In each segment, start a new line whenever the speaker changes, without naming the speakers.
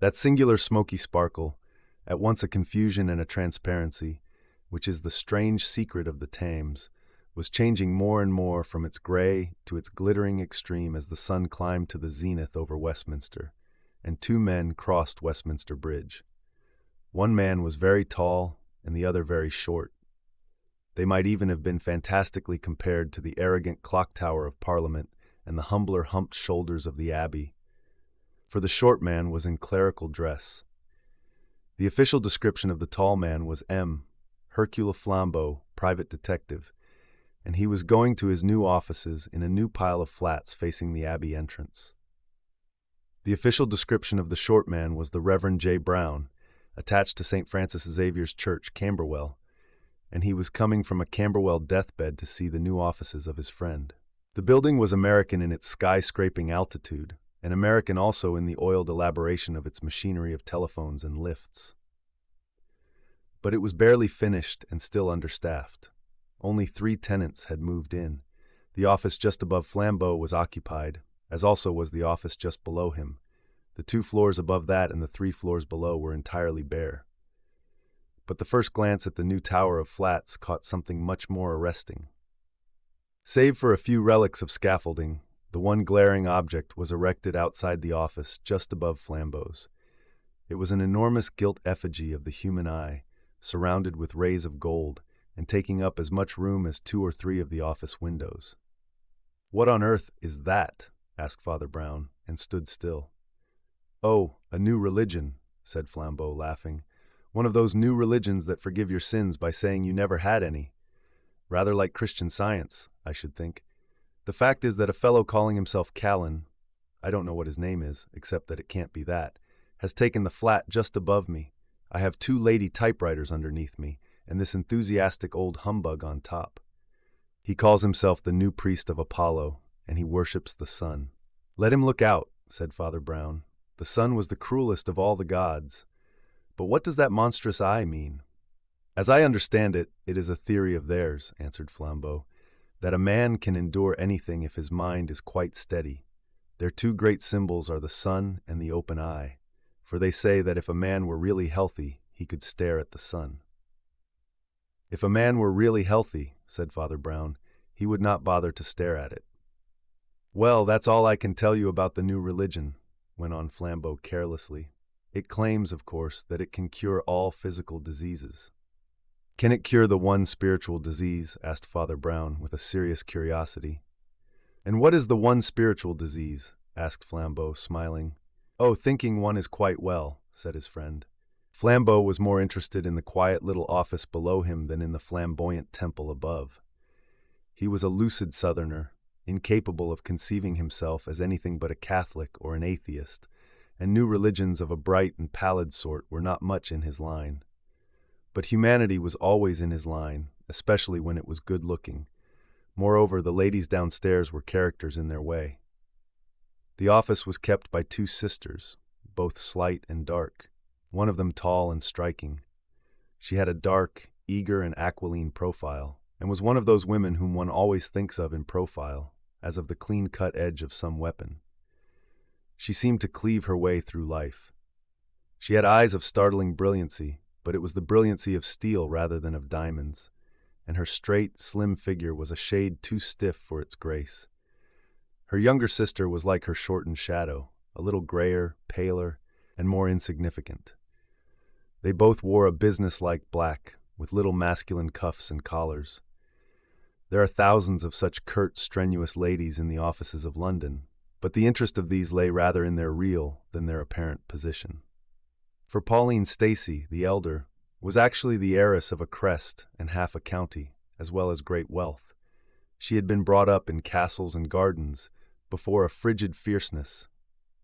That singular smoky sparkle, at once a confusion and a transparency, which is the strange secret of the Thames, was changing more and more from its gray to its glittering extreme as the sun climbed to the zenith over Westminster, and two men crossed Westminster Bridge. One man was very tall, and the other very short. They might even have been fantastically compared to the arrogant clock tower of Parliament and the humbler humped shoulders of the Abbey, for the short man was in clerical dress. The official description of the tall man was M. Hercule Flambeau, private detective, and he was going to his new offices in a new pile of flats facing the Abbey entrance. The official description of the short man was the Reverend J. Brown, attached to St. Francis Xavier's Church, Camberwell, and he was coming from a Camberwell deathbed to see the new offices of his friend. The building was American in its skyscraping altitude, and American also in the oiled elaboration of its machinery of telephones and lifts. But it was barely finished and still understaffed. Only 3 tenants had moved in. The office just above Flambeau was occupied, as also was the office just below him. The 2 floors above that and the 3 floors below were entirely bare. But the first glance at the new tower of flats caught something much more arresting. Save for a few relics of scaffolding, the one glaring object was erected outside the office just above Flambeau's. It was an enormous gilt effigy of the human eye, surrounded with rays of gold, and taking up as much room as 2 or 3 of the office windows. "What on earth is that?" asked Father Brown, and stood still. "Oh, a new religion," said Flambeau, laughing. "One of those new religions that forgive your sins by saying you never had any. Rather like Christian Science, I should think. The fact is that a fellow calling himself Callan, I don't know what his name is, except that it can't be that, has taken the flat just above me. I have 2 lady typewriters underneath me, and this enthusiastic old humbug on top. He calls himself the new priest of Apollo, and he worships the sun." "Let him look out," said Father Brown. "The sun was the cruelest of all the gods. But what does that monstrous eye mean?" "As I understand it, it is a theory of theirs," answered Flambeau, "that a man can endure anything if his mind is quite steady. Their 2 great symbols are the sun and the open eye, for they say that if a man were really healthy, he could stare at the sun." "If a man were really healthy," said Father Brown, "he would not bother to stare at it." "Well, that's all I can tell you about the new religion," went on Flambeau carelessly. "It claims, of course, that it can cure all physical diseases." "Can it cure the one spiritual disease?" asked Father Brown with a serious curiosity. "And what is the one spiritual disease?" asked Flambeau, smiling. "Oh, thinking one is quite well," said his friend. Flambeau was more interested in the quiet little office below him than in the flamboyant temple above. He was a lucid Southerner, incapable of conceiving himself as anything but a Catholic or an atheist, and new religions of a bright and pallid sort were not much in his line. But humanity was always in his line, especially when it was good-looking. Moreover, the ladies downstairs were characters in their way. The office was kept by 2 sisters, both slight and dark, one of them tall and striking. She had a dark, eager, and aquiline profile, and was one of those women whom one always thinks of in profile, as of the clean-cut edge of some weapon. She seemed to cleave her way through life. She had eyes of startling brilliancy, but it was the brilliancy of steel rather than of diamonds, and her straight, slim figure was a shade too stiff for its grace. Her younger sister was like her shortened shadow, a little grayer, paler, and more insignificant. They both wore a business-like black, with little masculine cuffs and collars. There are thousands of such curt, strenuous ladies in the offices of London, but the interest of these lay rather in their real than their apparent position. For Pauline Stacey, the elder, was actually the heiress of a crest and half a county, as well as great wealth. She had been brought up in castles and gardens before a frigid fierceness,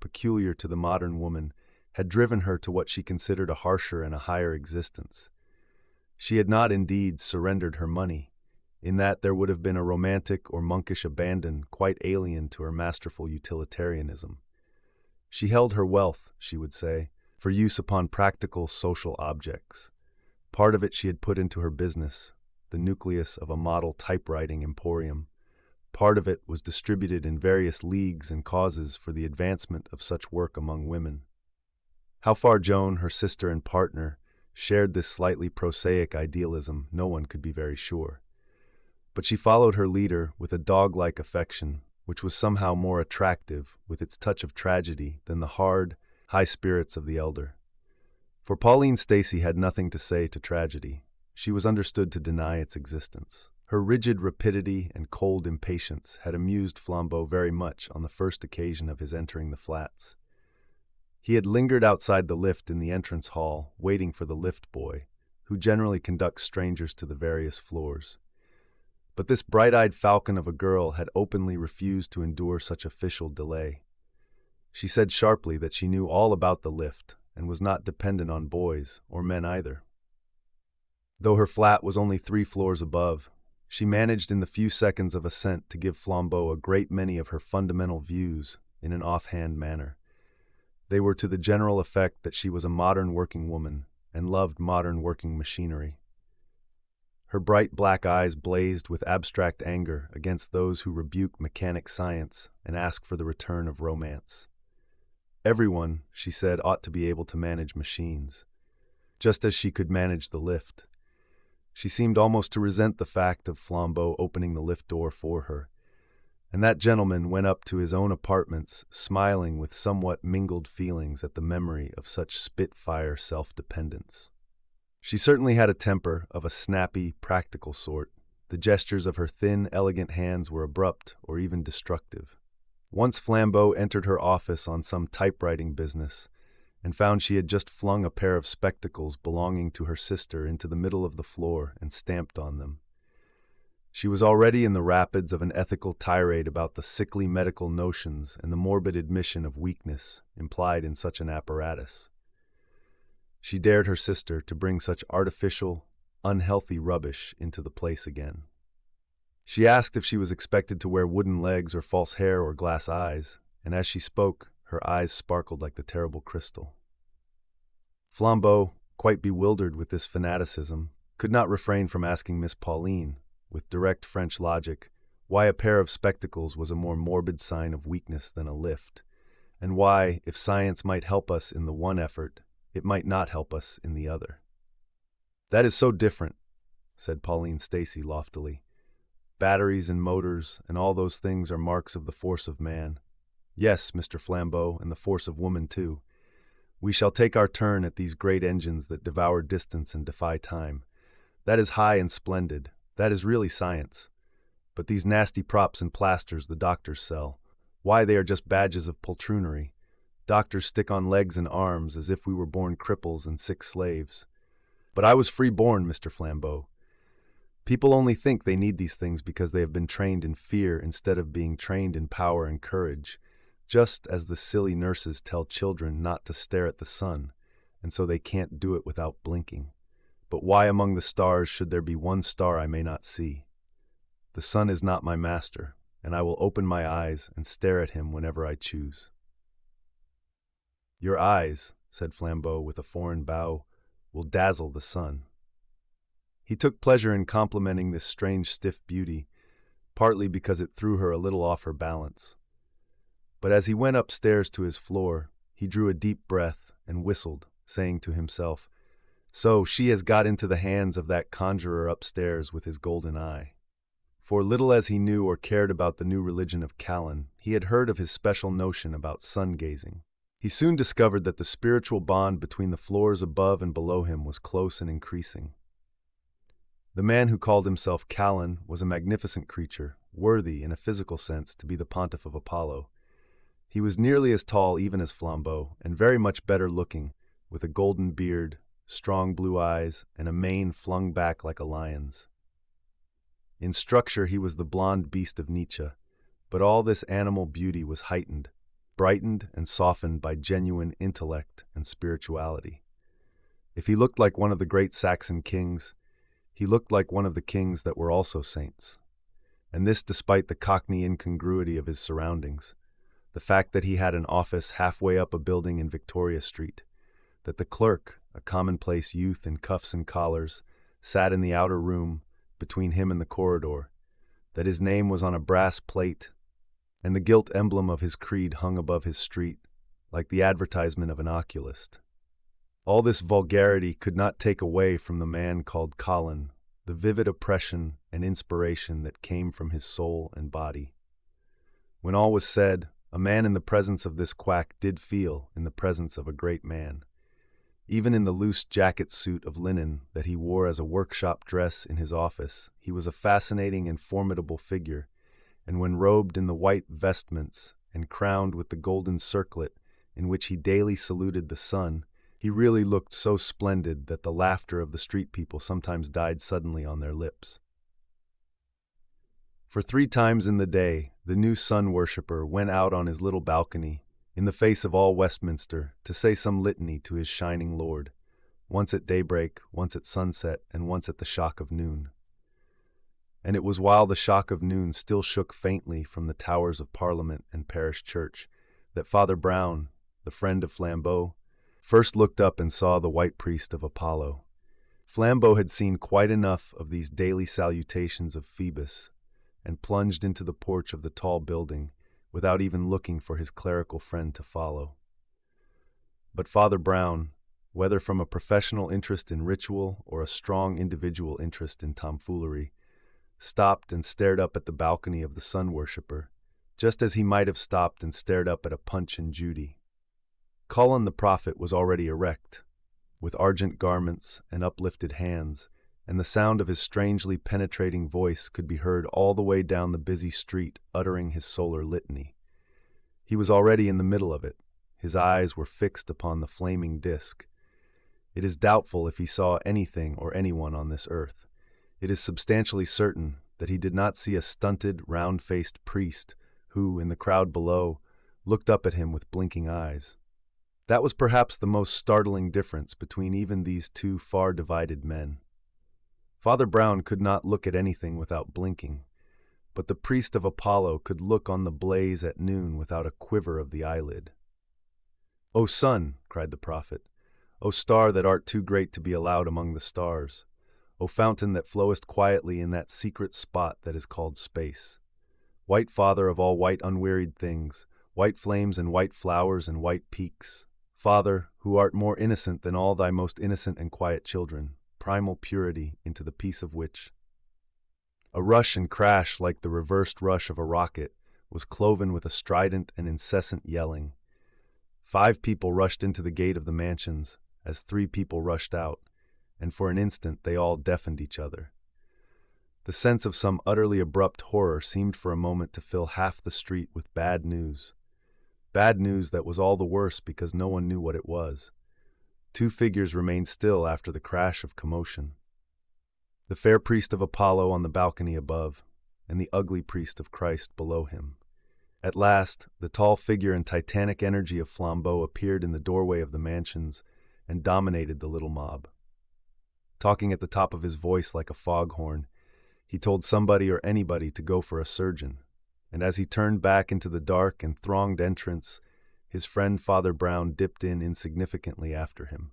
peculiar to the modern woman, had driven her to what she considered a harsher and a higher existence. She had not indeed surrendered her money, in that there would have been a romantic or monkish abandon quite alien to her masterful utilitarianism. She held her wealth, she would say, for use upon practical social objects. Part of it she had put into her business, the nucleus of a model typewriting emporium. Part of it was distributed in various leagues and causes for the advancement of such work among women. How far Joan, her sister and partner, shared this slightly prosaic idealism, no one could be very sure. But she followed her leader with a dog-like affection, which was somehow more attractive with its touch of tragedy than the hard, high spirits of the elder. For Pauline Stacy had nothing to say to tragedy. She was understood to deny its existence. Her rigid rapidity and cold impatience had amused Flambeau very much on the first occasion of his entering the flats. He had lingered outside the lift in the entrance hall, waiting for the lift boy, who generally conducts strangers to the various floors. But this bright-eyed falcon of a girl had openly refused to endure such official delay. She said sharply that she knew all about the lift and was not dependent on boys, or men either. Though her flat was only 3 floors above, she managed in the few seconds of ascent to give Flambeau a great many of her fundamental views in an offhand manner. They were to the general effect that she was a modern working woman and loved modern working machinery. Her bright black eyes blazed with abstract anger against those who rebuke mechanic science and ask for the return of romance. Everyone, she said, ought to be able to manage machines, just as she could manage the lift. She seemed almost to resent the fact of Flambeau opening the lift door for her, and that gentleman went up to his own apartments, smiling with somewhat mingled feelings at the memory of such spitfire self-dependence. She certainly had a temper of a snappy, practical sort. The gestures of her thin, elegant hands were abrupt or even destructive. Once Flambeau entered her office on some typewriting business and found she had just flung a pair of spectacles belonging to her sister into the middle of the floor and stamped on them. She was already in the rapids of an ethical tirade about the sickly medical notions and the morbid admission of weakness implied in such an apparatus. She dared her sister to bring such artificial, unhealthy rubbish into the place again. She asked if she was expected to wear wooden legs or false hair or glass eyes, and as she spoke, her eyes sparkled like the terrible crystal. Flambeau, quite bewildered with this fanaticism, could not refrain from asking Miss Pauline, with direct French logic, why a pair of spectacles was a more morbid sign of weakness than a lift, and why, if science might help us in the one effort, it might not help us in the other. "That is so different," said Pauline Stacy loftily. "Batteries and motors and all those things are marks of the force of man. Yes, Mr. Flambeau, and the force of woman too. We shall take our turn at these great engines that devour distance and defy time. That is high and splendid. That is really science. But these nasty props and plasters the doctors sell, why, they are just badges of poltroonery. Doctors stick on legs and arms as if we were born cripples and sick slaves. But I was free-born, Mr. Flambeau. People only think they need these things because they have been trained in fear instead of being trained in power and courage, just as the silly nurses tell children not to stare at the sun, and so they can't do it without blinking. But why among the stars should there be one star I may not see? The sun is not my master, and I will open my eyes and stare at him whenever I choose." "Your eyes," said Flambeau with a foreign bow, "will dazzle the sun." He took pleasure in complimenting this strange stiff beauty, partly because it threw her a little off her balance. But as he went upstairs to his floor, he drew a deep breath and whistled, saying to himself, "So she has got into the hands of that conjurer upstairs with his golden eye." For little as he knew or cared about the new religion of Callan, he had heard of his special notion about sun-gazing. He soon discovered that the spiritual bond between the floors above and below him was close and increasing. The man who called himself Callan was a magnificent creature, worthy, in a physical sense, to be the pontiff of Apollo. He was nearly as tall even as Flambeau, and very much better looking, with a golden beard, strong blue eyes, and a mane flung back like a lion's. In structure he was the blonde beast of Nietzsche, but all this animal beauty was heightened, brightened and softened by genuine intellect and spirituality. If he looked like one of the great Saxon kings, he looked like one of the kings that were also saints. And this despite the cockney incongruity of his surroundings, the fact that he had an office halfway up a building in Victoria Street, that the clerk, a commonplace youth in cuffs and collars, sat in the outer room between him and the corridor, that his name was on a brass plate, and the gilt emblem of his creed hung above his street, like the advertisement of an oculist. All this vulgarity could not take away from the man called Colin the vivid oppression and inspiration that came from his soul and body. When all was said, a man in the presence of this quack did feel in the presence of a great man. Even in the loose jacket suit of linen that he wore as a workshop dress in his office, he was a fascinating and formidable figure, and when robed in the white vestments and crowned with the golden circlet in which he daily saluted the sun, he really looked so splendid that the laughter of the street people sometimes died suddenly on their lips. For 3 times in the day, the new sun worshipper went out on his little balcony, in the face of all Westminster, to say some litany to his shining lord, once at daybreak, once at sunset, and once at the shock of noon. And it was while the shock of noon still shook faintly from the towers of Parliament and Parish Church that Father Brown, the friend of Flambeau, first looked up and saw the white priest of Apollo. Flambeau had seen quite enough of these daily salutations of Phoebus, and plunged into the porch of the tall building, without even looking for his clerical friend to follow. But Father Brown, whether from a professional interest in ritual or a strong individual interest in tomfoolery, stopped and stared up at the balcony of the sun worshipper, just as he might have stopped and stared up at a Punch and Judy. Colin the prophet was already erect, with argent garments and uplifted hands, and the sound of his strangely penetrating voice could be heard all the way down the busy street uttering his solar litany. He was already in the middle of it. His eyes were fixed upon the flaming disk. It is doubtful if he saw anything or anyone on this earth. It is substantially certain that he did not see a stunted, round-faced priest who, in the crowd below, looked up at him with blinking eyes. That was perhaps the most startling difference between even these 2 far-divided men. Father Brown could not look at anything without blinking, but the priest of Apollo could look on the blaze at noon without a quiver of the eyelid. "O sun," cried the prophet, "O star that art too great to be allowed among the stars, O fountain that flowest quietly in that secret spot that is called space, white father of all white unwearied things, white flames and white flowers and white peaks, Father, who art more innocent than all thy most innocent and quiet children, primal purity into the peace of which." A rush and crash like the reversed rush of a rocket was cloven with a strident and incessant yelling. 5 people rushed into the gate of the mansions as 3 people rushed out, and for an instant they all deafened each other. The sense of some utterly abrupt horror seemed for a moment to fill half the street with bad news. Bad news that was all the worse because no one knew what it was. 2 figures remained still after the crash of commotion. The fair priest of Apollo on the balcony above, and the ugly priest of Christ below him. At last, the tall figure and titanic energy of Flambeau appeared in the doorway of the mansions and dominated the little mob. Talking at the top of his voice like a foghorn, he told somebody or anybody to go for a surgeon, and as he turned back into the dark and thronged entrance, his friend Father Brown dipped in insignificantly after him.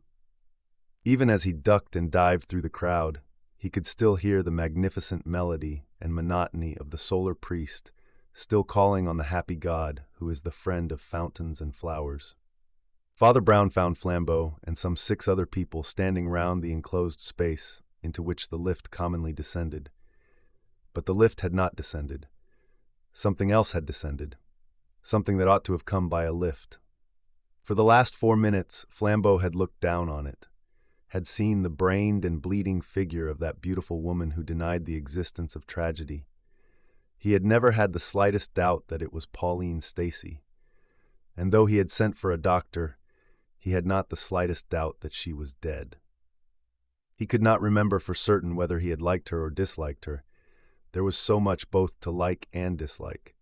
Even as he ducked and dived through the crowd, he could still hear the magnificent melody and monotony of the solar priest, still calling on the happy God who is the friend of fountains and flowers. Father Brown found Flambeau and some 6 other people standing round the enclosed space into which the lift commonly descended. But the lift had not descended. Something else had descended, something that ought to have come by a lift. For the last 4 minutes, Flambeau had looked down on it, had seen the brained and bleeding figure of that beautiful woman who denied the existence of tragedy. He had never had the slightest doubt that it was Pauline Stacy, and though he had sent for a doctor, he had not the slightest doubt that she was dead. He could not remember for certain whether he had liked her or disliked her. There was so much both to like and dislike.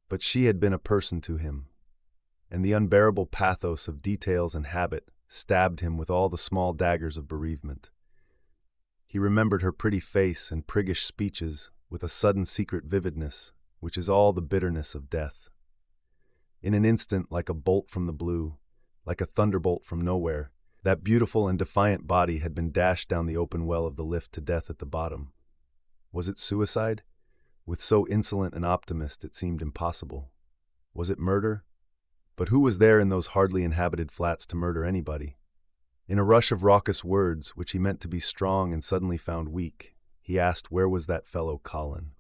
But she had been a person to him, and the unbearable pathos of details and habit stabbed him with all the small daggers of bereavement. He remembered her pretty face and priggish speeches with a sudden secret vividness, which is all the bitterness of death. In an instant, like a bolt from the blue, like a thunderbolt from nowhere, that beautiful and defiant body had been dashed down the open well of the lift to death at the bottom. Was it suicide? With so insolent an optimist, it seemed impossible. Was it murder? But who was there in those hardly inhabited flats to murder anybody? In a rush of raucous words, which he meant to be strong and suddenly found weak, he asked where was that fellow Colin.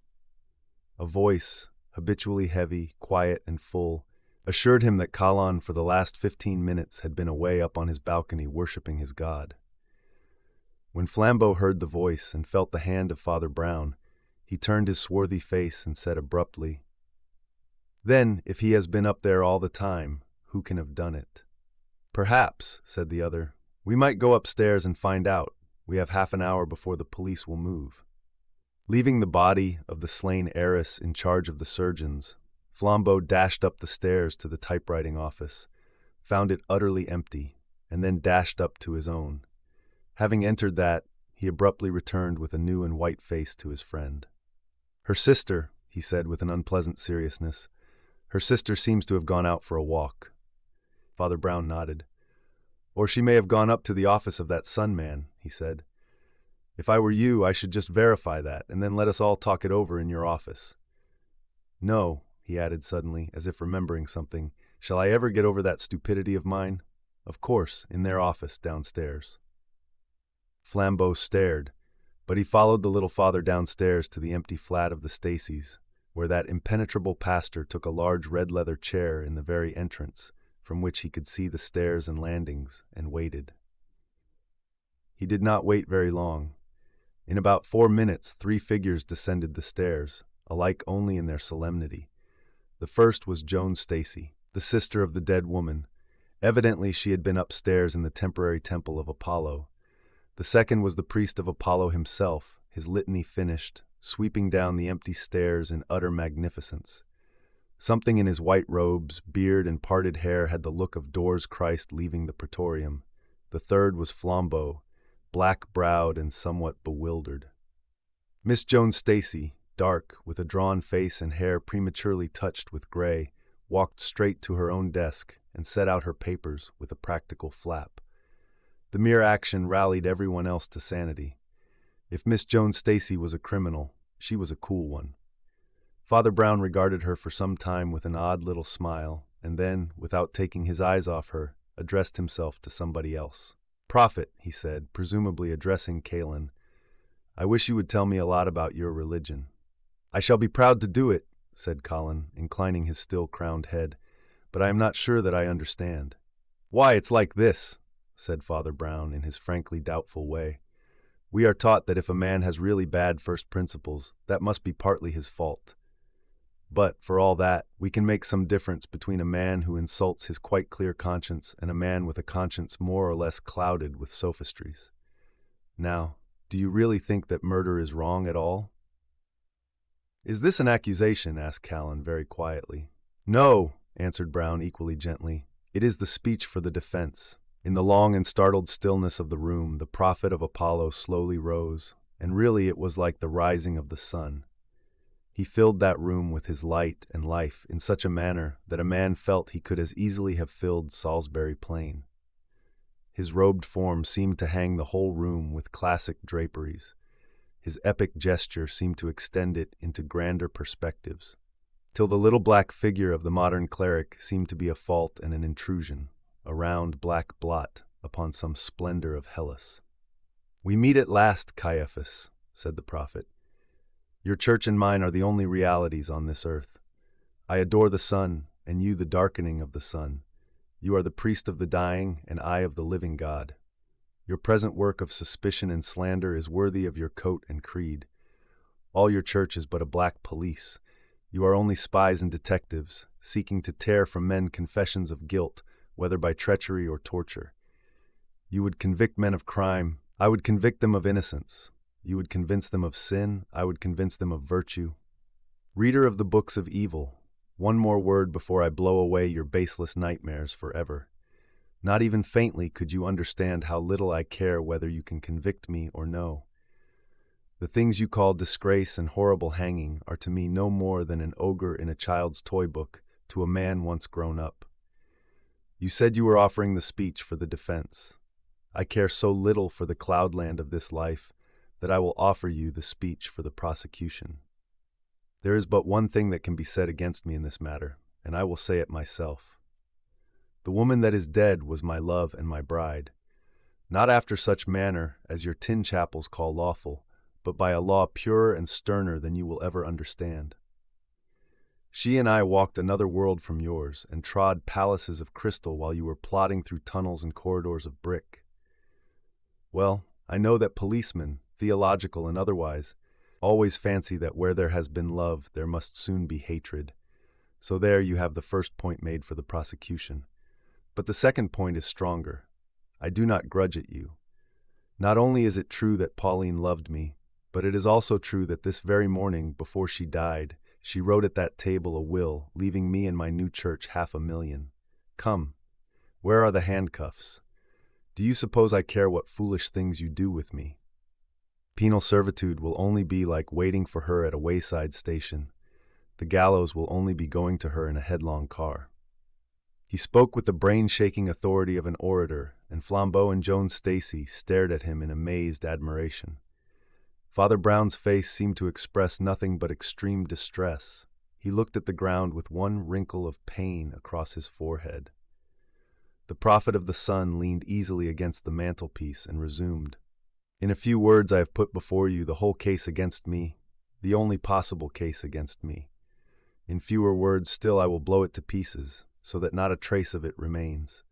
A voice, habitually heavy, quiet, and full, assured him that Colin for the last 15 minutes had been away up on his balcony worshipping his God. When Flambeau heard the voice and felt the hand of Father Brown, he turned his swarthy face and said abruptly, "Then, if he has been up there all the time, who can have done it?" "Perhaps," said the other, "we might go upstairs and find out. We have half an hour before the police will move." Leaving the body of the slain heiress in charge of the surgeons, Flambeau dashed up the stairs to the typewriting office, found it utterly empty, and then dashed up to his own. Having entered that, he abruptly returned with a new and white face to his friend. "Her sister," he said with an unpleasant seriousness, "her sister seems to have gone out for a walk." Father Brown nodded. "Or she may have gone up to the office of that Sun man," he said. "If I were you, I should just verify that, and then let us all talk it over in your office. No," he added suddenly, as if remembering something, "shall I ever get over that stupidity of mine? Of course, in their office downstairs." Flambeau stared, but he followed the little father downstairs to the empty flat of the Stacys, where that impenetrable pastor took a large red leather chair in the very entrance, from which he could see the stairs and landings, and waited. He did not wait very long. In about 4 minutes, 3 figures descended the stairs, alike only in their solemnity. The first was Joan Stacy, the sister of the dead woman. Evidently she had been upstairs in the temporary temple of Apollo. The second was the priest of Apollo himself, his litany finished, sweeping down the empty stairs in utter magnificence. Something in his white robes, beard, and parted hair had the look of Doors Christ leaving the praetorium. The third was Flambeau, black-browed and somewhat bewildered. Miss Joan Stacy, dark, with a drawn face and hair prematurely touched with gray, walked straight to her own desk and set out her papers with a practical flap. The mere action rallied everyone else to sanity. If Miss Joan Stacy was a criminal, she was a cool one. Father Brown regarded her for some time with an odd little smile, and then, without taking his eyes off her, addressed himself to somebody else. "Prophet," he said, presumably addressing Kalin, "I wish you would tell me a lot about your religion." "I shall be proud to do it," said Colin, inclining his still crowned head, "but I am not sure that I understand." "Why, it's like this," said Father Brown in his frankly doubtful way. "We are taught that if a man has really bad first principles, that must be partly his fault. But, for all that, we can make some difference between a man who insults his quite clear conscience and a man with a conscience more or less clouded with sophistries. Now, do you really think that murder is wrong at all?" "Is this an accusation?" asked Callan very quietly. "No," answered Brown equally gently. "It is the speech for the defense." In the long and startled stillness of the room, the prophet of Apollo slowly rose, and really it was like the rising of the sun. He filled that room with his light and life in such a manner that a man felt he could as easily have filled Salisbury Plain. His robed form seemed to hang the whole room with classic draperies. His epic gesture seemed to extend it into grander perspectives, till the little black figure of the modern cleric seemed to be a fault and an intrusion, a round black blot upon some splendor of Hellas. "We meet at last, Caiaphas," said the prophet. "Your church and mine are the only realities on this earth. I adore the sun, and you the darkening of the sun. You are the priest of the dying, and I of the living God. Your present work of suspicion and slander is worthy of your coat and creed. All your church is but a black police. You are only spies and detectives, seeking to tear from men confessions of guilt, whether by treachery or torture. You would convict men of crime, I would convict them of innocence. You would convince them of sin, I would convince them of virtue. Reader of the books of evil, one more word before I blow away your baseless nightmares forever. Not even faintly could you understand how little I care whether you can convict me or no. The things you call disgrace and horrible hanging are to me no more than an ogre in a child's toy book to a man once grown up. You said you were offering the speech for the defense. I care so little for the cloudland of this life that I will offer you the speech for the prosecution. There is but one thing that can be said against me in this matter, and I will say it myself. The woman that is dead was my love and my bride. not after such manner as your tin chapels call lawful, but by a law purer and sterner than you will ever understand. She and I walked another world from yours and trod palaces of crystal while you were plodding through tunnels and corridors of brick. Well, I know that policemen, theological and otherwise, always fancy that where there has been love, there must soon be hatred. So there you have the first point made for the prosecution. But the second point is stronger. I do not grudge it you. Not only is it true that Pauline loved me, but it is also true that this very morning, before she died, she wrote at that table a will, leaving me and my new church $500,000. Come, where are the handcuffs? Do you suppose I care what foolish things you do with me? Penal servitude will only be like waiting for her at a wayside station. The gallows will only be going to her in a headlong car. He spoke with the brain-shaking authority of an orator, and Flambeau and Joan Stacy stared at him in amazed admiration. Father Brown's face seemed to express nothing but extreme distress. He looked at the ground with one wrinkle of pain across his forehead. The prophet of the sun leaned easily against the mantelpiece and resumed. In a few words I have put before you the whole case against me, the only possible case against me. In fewer words still I will blow it to pieces, so that not a trace of it remains.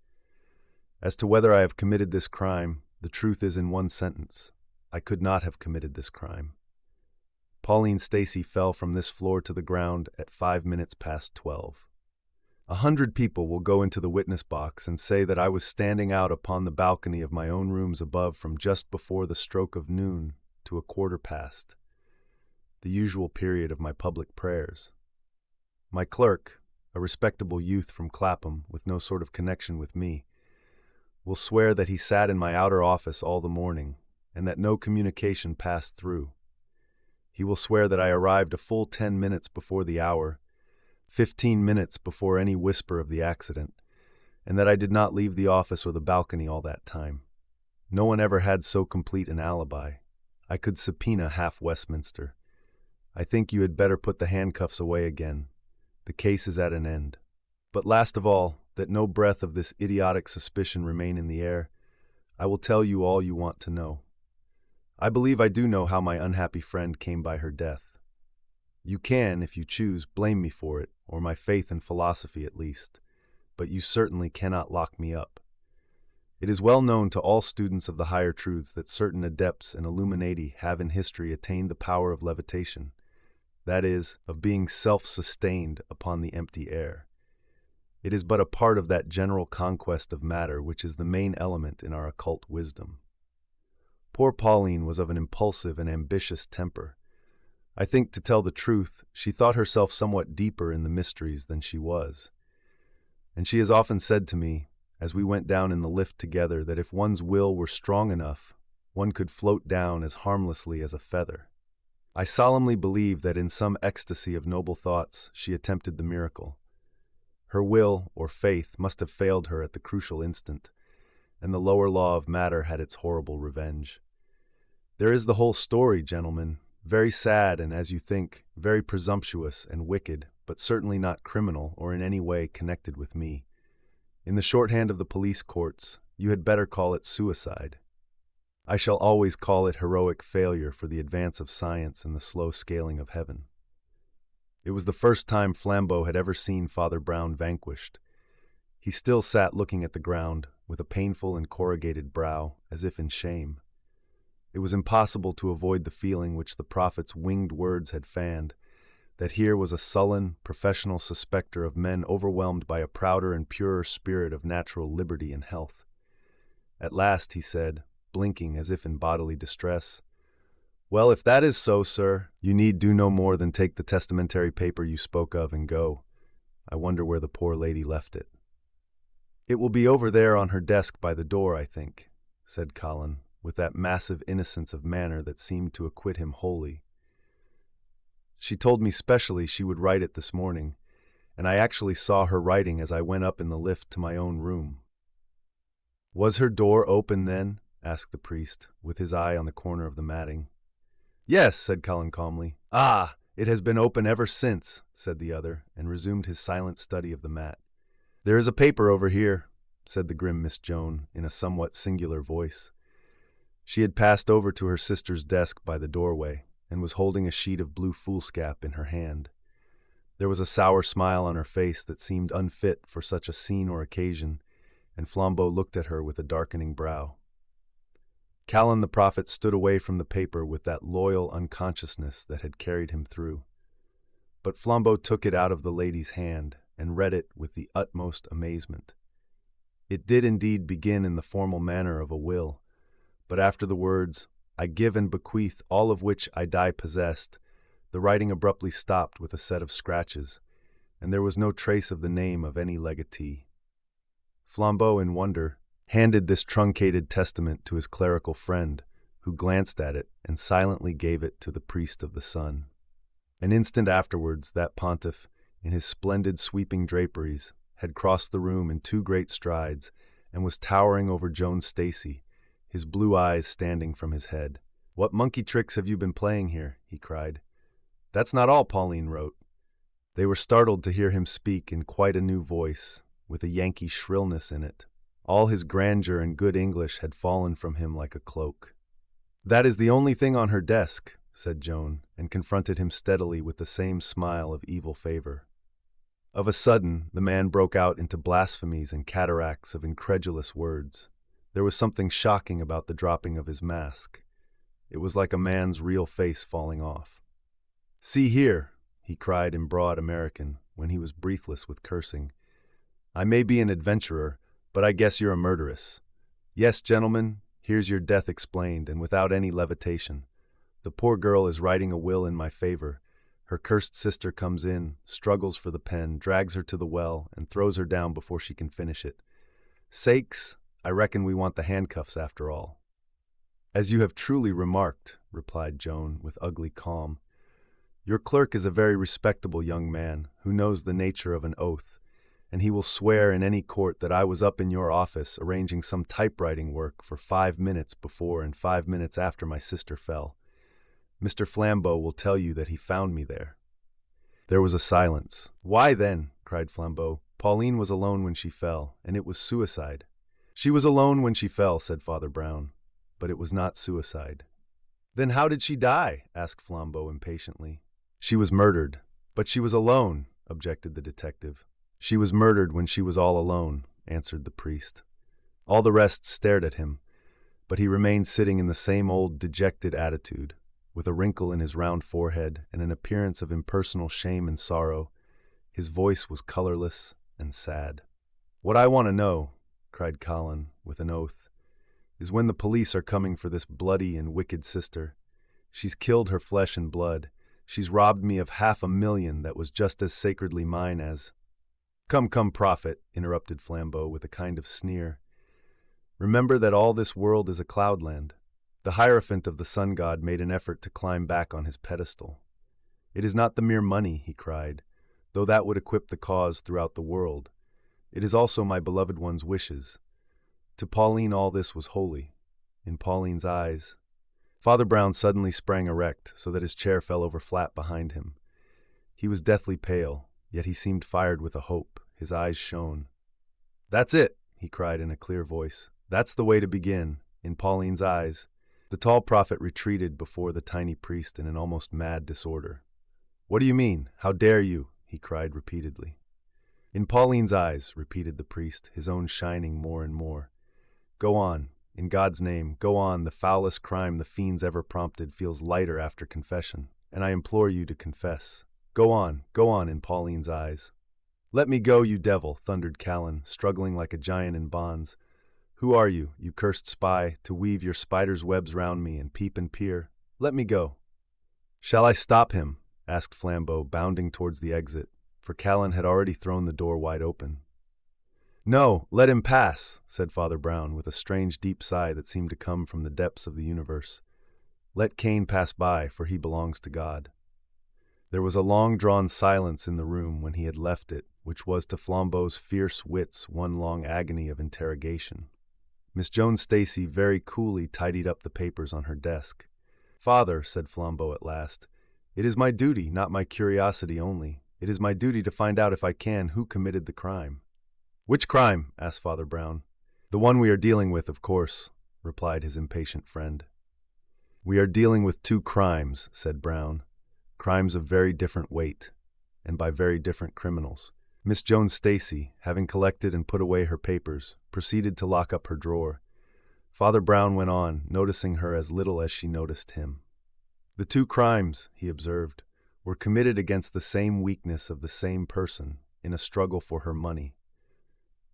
As to whether I have committed this crime, the truth is in one sentence. I could not have committed this crime. Pauline Stacy fell from this floor to the ground at 12:05. 100 people will go into the witness box and say that I was standing out upon the balcony of my own rooms above from just before the stroke of noon to 1:15, the usual period of my public prayers. My clerk, a respectable youth from Clapham with no sort of connection with me, will swear that he sat in my outer office all the morning, and that no communication passed through. He will swear that I arrived a full 10 minutes before the hour, 15 minutes before any whisper of the accident, and that I did not leave the office or the balcony all that time. No one ever had so complete an alibi. I could subpoena half Westminster. I think you had better put the handcuffs away again. The case is at an end. But last of all, that no breath of this idiotic suspicion remain in the air, I will tell you all you want to know. I believe I do know how my unhappy friend came by her death. You can, if you choose, blame me for it, or my faith and philosophy at least, but you certainly cannot lock me up. It is well known to all students of the higher truths that certain adepts and illuminati have in history attained the power of levitation, that is, of being self-sustained upon the empty air. It is but a part of that general conquest of matter which is the main element in our occult wisdom. Poor Pauline was of an impulsive and ambitious temper. I think, to tell the truth, she thought herself somewhat deeper in the mysteries than she was. And she has often said to me, as we went down in the lift together, that if one's will were strong enough, one could float down as harmlessly as a feather. I solemnly believe that in some ecstasy of noble thoughts she attempted the miracle. Her will, or faith, must have failed her at the crucial instant, and the lower law of matter had its horrible revenge. There is the whole story, gentlemen, very sad and, as you think, very presumptuous and wicked, but certainly not criminal or in any way connected with me. In the shorthand of the police courts, you had better call it suicide. I shall always call it heroic failure for the advance of science and the slow scaling of heaven. It was the first time Flambeau had ever seen Father Brown vanquished. He still sat looking at the ground, with a painful and corrugated brow, as if in shame. It was impossible to avoid the feeling which the prophet's winged words had fanned, that here was a sullen, professional suspector of men overwhelmed by a prouder and purer spirit of natural liberty and health. At last he said, blinking as if in bodily distress, "Well, if that is so, sir, you need do no more than take the testamentary paper you spoke of and go. I wonder where the poor lady left it." "It will be over there on her desk by the door, I think," said Colin, with that massive innocence of manner that seemed to acquit him wholly. "She told me specially she would write it this morning, and I actually saw her writing as I went up in the lift to my own room." "Was her door open then?" asked the priest, with his eye on the corner of the matting. "Yes," said Colin calmly. "Ah, it has been open ever since," said the other, and resumed his silent study of the mat. "There is a paper over here," said the grim Miss Joan in a somewhat singular voice. She had passed over to her sister's desk by the doorway and was holding a sheet of blue foolscap in her hand. There was a sour smile on her face that seemed unfit for such a scene or occasion, and Flambeau looked at her with a darkening brow. Callan the prophet stood away from the paper with that loyal unconsciousness that had carried him through. But Flambeau took it out of the lady's hand and read it with the utmost amazement. It did indeed begin in the formal manner of a will, but after the words, "I give and bequeath all of which I die possessed," the writing abruptly stopped with a set of scratches, and there was no trace of the name of any legatee. Flambeau, in wonder, handed this truncated testament to his clerical friend, who glanced at it and silently gave it to the priest of the sun. An instant afterwards, that pontiff, in his splendid sweeping draperies, had crossed the room in 2 great strides and was towering over Joan Stacy, his blue eyes standing from his head. "What monkey tricks have you been playing here?" he cried. "That's not all Pauline wrote." They were startled to hear him speak in quite a new voice, with a Yankee shrillness in it. All his grandeur and good English had fallen from him like a cloak. "That is the only thing on her desk," said Joan, and confronted him steadily with the same smile of evil favor. Of a sudden, the man broke out into blasphemies and cataracts of incredulous words. There was something shocking about the dropping of his mask. It was like a man's real face falling off. "See here," he cried in broad American, when he was breathless with cursing. "I may be an adventurer, but I guess you're a murderess. Yes, gentlemen, here's your death explained, and without any levitation. The poor girl is writing a will in my favor. Her cursed sister comes in, struggles for the pen, drags her to the well, and throws her down before she can finish it. Sakes, I reckon we want the handcuffs after all." "As you have truly remarked," replied Joan with ugly calm, "your clerk is a very respectable young man who knows the nature of an oath, and he will swear in any court that I was up in your office arranging some typewriting work for 5 minutes before and 5 minutes after my sister fell. Mr. Flambeau will tell you that he found me there." There was a silence. "Why then," cried Flambeau, "Pauline was alone when she fell, and it was suicide." "She was alone when she fell," said Father Brown, "but it was not suicide." "Then how did she die?" asked Flambeau impatiently. "She was murdered." "But she was alone," objected the detective. "She was murdered when she was all alone," answered the priest. All the rest stared at him, but he remained sitting in the same old dejected attitude, with a wrinkle in his round forehead and an appearance of impersonal shame and sorrow. His voice was colorless and sad. "What I want to know," cried Callan with an oath, "is when the police are coming for this bloody and wicked sister. She's killed her flesh and blood. She's robbed me of $500,000 that was just as sacredly mine as—" Come, prophet," interrupted Flambeau with a kind of sneer. "Remember that all this world is a cloudland. The Hierophant of the sun god made an effort to climb back on his pedestal. It is not the mere money," he cried, "though that would equip the cause throughout the world. It is also my beloved one's wishes. To Pauline all this was holy. In Pauline's eyes—" Father Brown suddenly sprang erect so that his chair fell over flat behind him. He was deathly pale, yet he seemed fired with a hope. His eyes shone. "That's it," he cried in a clear voice. "That's the way to begin, in Pauline's eyes." The tall prophet retreated before the tiny priest in an almost mad disorder. "What do you mean? How dare you?" he cried repeatedly. "In Pauline's eyes," repeated the priest, his own shining more and more. "Go on, in God's name, go on. The foulest crime the fiends ever prompted feels lighter after confession, and I implore you to confess. Go on, in Pauline's eyes." "Let me go, you devil," thundered Callan, struggling like a giant in bonds. "Who are you, you cursed spy, to weave your spider's webs round me and peep and peer? Let me go." "Shall I stop him?" asked Flambeau, bounding towards the exit, for Callan had already thrown the door wide open. "No, let him pass," said Father Brown, with a strange deep sigh that seemed to come from the depths of the universe. "Let Cain pass by, for he belongs to God." There was a long-drawn silence in the room when he had left it, which was to Flambeau's fierce wits one long agony of interrogation. Miss Joan Stacy very coolly tidied up the papers on her desk. "Father," said Flambeau at last, "it is my duty, not my curiosity only. It is my duty to find out, if I can, who committed the crime." "Which crime?" asked Father Brown. "The one we are dealing with, of course," replied his impatient friend. "We are dealing with two crimes," said Brown. "Crimes of very different weight, and by very different criminals." Miss Joan Stacy, having collected and put away her papers, proceeded to lock up her drawer. Father Brown went on, noticing her as little as she noticed him. "The two crimes," he observed, "were committed against the same weakness of the same person in a struggle for her money.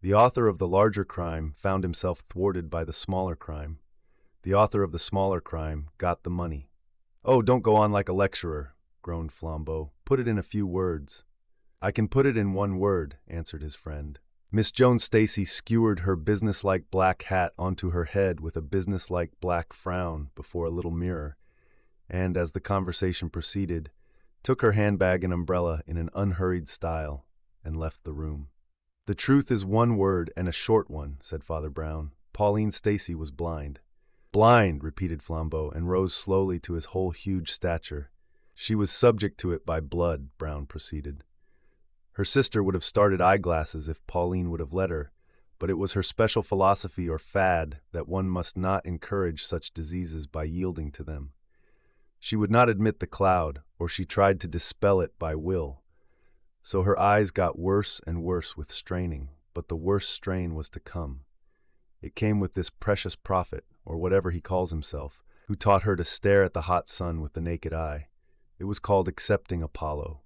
The author of the larger crime found himself thwarted by the smaller crime. The author of the smaller crime got the money." "Oh, don't go on like a lecturer," groaned Flambeau. "Put it in a few words." "I can put it in one word," answered his friend. Miss Joan Stacy skewered her businesslike black hat onto her head with a businesslike black frown before a little mirror, and, as the conversation proceeded, took her handbag and umbrella in an unhurried style and left the room. "The truth is one word and a short one," said Father Brown. "Pauline Stacy was blind." "Blind," repeated Flambeau, and rose slowly to his whole huge stature. "She was subject to it by blood," Brown proceeded. "Her sister would have started eyeglasses if Pauline would have let her, but it was her special philosophy or fad that one must not encourage such diseases by yielding to them. She would not admit the cloud, or she tried to dispel it by will. So her eyes got worse and worse with straining, but the worst strain was to come. It came with this precious prophet, or whatever he calls himself, who taught her to stare at the hot sun with the naked eye. It was called accepting Apollo.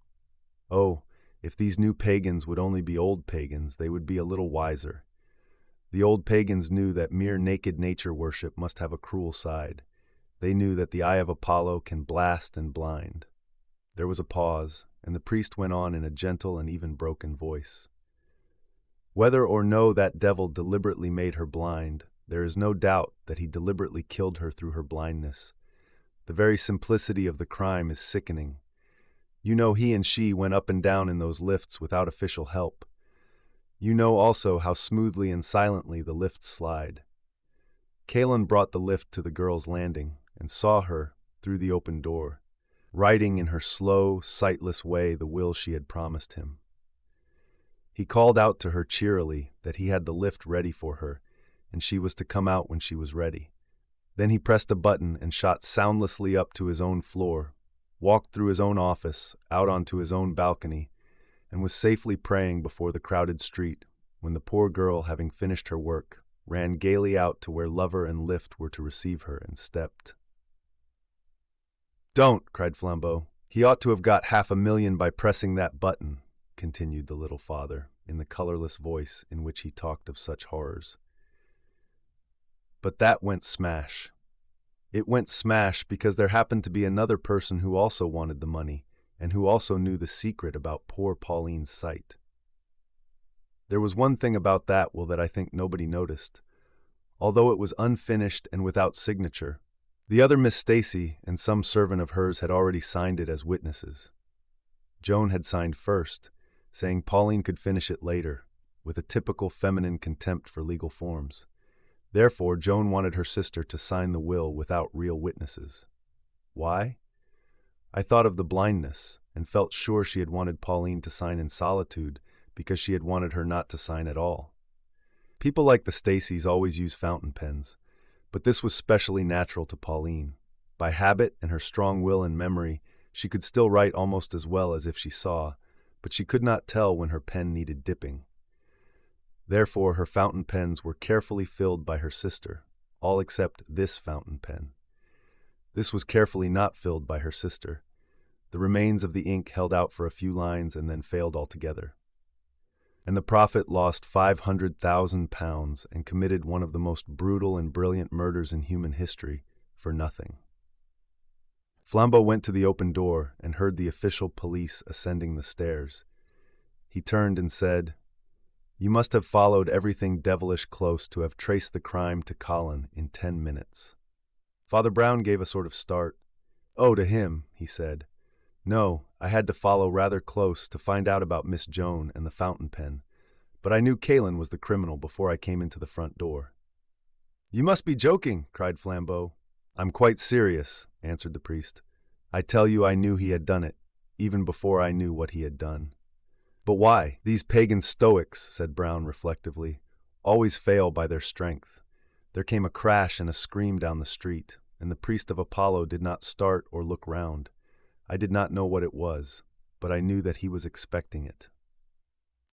Oh, if these new pagans would only be old pagans, they would be a little wiser. The old pagans knew that mere naked nature worship must have a cruel side. They knew that the eye of Apollo can blast and blind." There was a pause, and the priest went on in a gentle and even broken voice. "Whether or no that devil deliberately made her blind, there is no doubt that he deliberately killed her through her blindness. The very simplicity of the crime is sickening. You know he and she went up and down in those lifts without official help. You know also how smoothly and silently the lifts slide. Kalin brought the lift to the girl's landing and saw her, through the open door, writing in her slow, sightless way the will she had promised him. He called out to her cheerily that he had the lift ready for her, and she was to come out when she was ready. Then he pressed a button and shot soundlessly up to his own floor, walked through his own office, out onto his own balcony, and was safely praying before the crowded street when the poor girl, having finished her work, ran gaily out to where lover and lift were to receive her and stepped. "Don't!" cried Flambeau. "He ought to have got 500,000 by pressing that button," continued the little father, in the colorless voice in which he talked of such horrors. "But that went smash. It went smash because there happened to be another person who also wanted the money, and who also knew the secret about poor Pauline's sight. There was one thing about that will that I think nobody noticed. Although it was unfinished and without signature, the other Miss Stacy and some servant of hers had already signed it as witnesses. Joan had signed first, saying Pauline could finish it later, with a typical feminine contempt for legal forms. Therefore, Joan wanted her sister to sign the will without real witnesses. Why? I thought of the blindness, and felt sure she had wanted Pauline to sign in solitude because she had wanted her not to sign at all. People like the Stacys always use fountain pens, but this was specially natural to Pauline. By habit and her strong will and memory, she could still write almost as well as if she saw, but she could not tell when her pen needed dipping. Therefore, her fountain pens were carefully filled by her sister, all except this fountain pen. This was carefully not filled by her sister. The remains of the ink held out for a few lines and then failed altogether. And the prophet lost £500,000 and committed one of the most brutal and brilliant murders in human history for nothing. Flambeau went to the open door and heard the official police ascending the stairs. He turned and said, "You must have followed everything devilish close to have traced the crime to Colin in 10 minutes. Father Brown gave a sort of start. "Oh, to him," he said. "No, I had to follow rather close to find out about Miss Joan and the fountain pen, but I knew Kalin was the criminal before I came into the front door." "You must be joking," cried Flambeau. "I'm quite serious," answered the priest. "I tell you I knew he had done it, even before I knew what he had done." But why? These pagan Stoics, said Brown reflectively, always fail by their strength. There came a crash and a scream down the street, and the priest of Apollo did not start or look round. I did not know what it was, but I knew that he was expecting it.